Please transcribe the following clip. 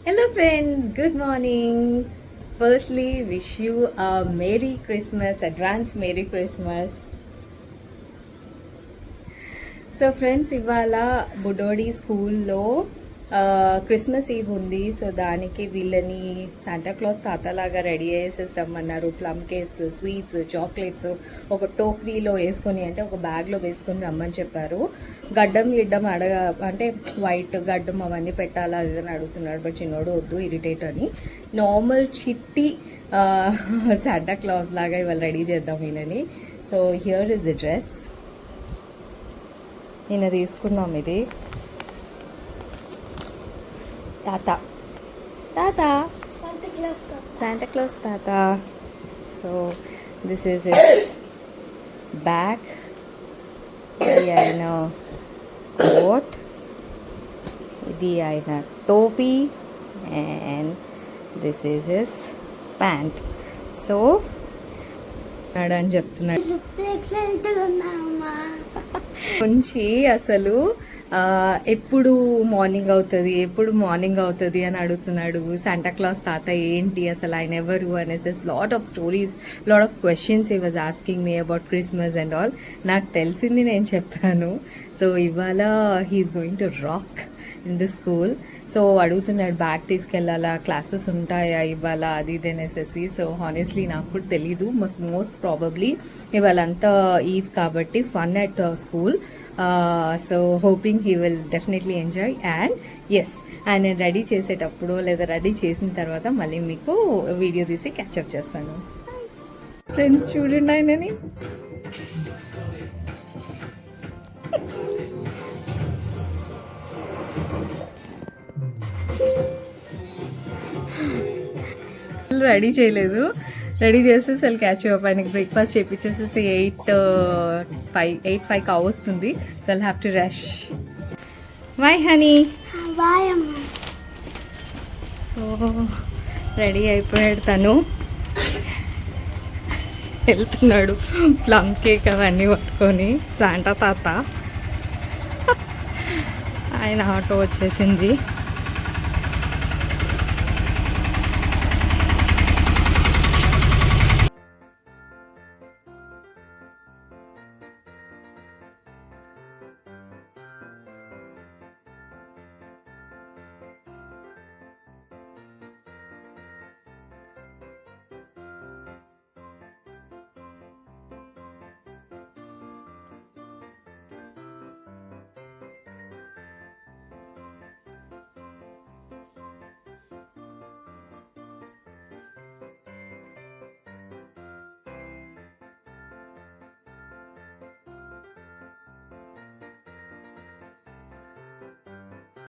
Hello friends, good morning. Firstly, wish you a Merry Christmas, advance Merry Christmas. So friends ఇవాళ బుడోడి స్కూల్లో Christmas ఈవ్ ఉంది. So దానికి వీళ్ళని Santa Claus తాతలాగా ready చేసేసి రమ్మన్నారు. ప్లమ్ కేక్స్, స్వీట్స్, చాక్లెట్స్ ఒక టోక్రీలో వేసుకొని అంటే ఒక బ్యాగ్లో వేసుకొని రమ్మని చెప్పారు. గిడ్డం అంటే వైట్ గడ్డం అవన్నీ పెట్టాలా అది అని అడుగుతున్నాడు. బట్ చిన్నోడు వద్దు ఇరిటేట్ అని నార్మల్ చిట్టి శాంటాక్లాస్ లాగా ఇవాళ రెడీ చేద్దాం ఈయనని. So here is the dress. నిన్న తీసుకుందాం ఇది. తాత తాత శాంటాక్లాస్ తాత. So this is it's bag. ఇది ఆయన కోట్, ఇది ఆయన టోపీ and this is his pant. So అని చెప్తున్నాడు నుంచి అసలు ఎప్పుడు మార్నింగ్ అవుతుంది అని అడుగుతున్నాడు. శాంటాక్లాస్ తాత ఏంటి అసలు, ఆయన ఎవరు అనేసి lot of stories, lot of questions he was asking me about Christmas and all. నాకు తెలిసింది నేను చెప్పాను. సో ఇవాళ he's going to rock in the school. So అడుగుతున్నాడు బ్యాగ్ తీసుకెళ్ళాలా, క్లాసెస్ ఉంటాయా ఇవాళ, అది ఇది అనేసి. సో హానెస్ట్లీ నాకు కూడా తెలీదు. మోస్ట్ ప్రాబబ్లీ ఇవాళంతా ఈవ్ కాబట్టి fun at school. So hoping he will definitely enjoy. And yes, ఆయన రెడీ చేసేటప్పుడు లేదా రెడీ చేసిన తర్వాత మళ్ళీ మీకు వీడియో తీసి క్యాచప్ చేస్తాను. ఫ్రెండ్స్ చూడండి ఆయనని. రెడీ చేయలేదు, రెడీ చేసేసి వెళ్ళి క్యాచ్ అప్. ఆయనకి బ్రేక్ఫాస్ట్ చేయించేసేసి 8:05 కావస్తుంది. So I'll have to rush. Bye honey. So ready అయిపోయాడు తను, వెళ్తున్నాడు ప్లమ్ కేక్ అవన్నీ పట్టుకొని. శాంటా తాత ఆయన ఆటో వచ్చేసింది.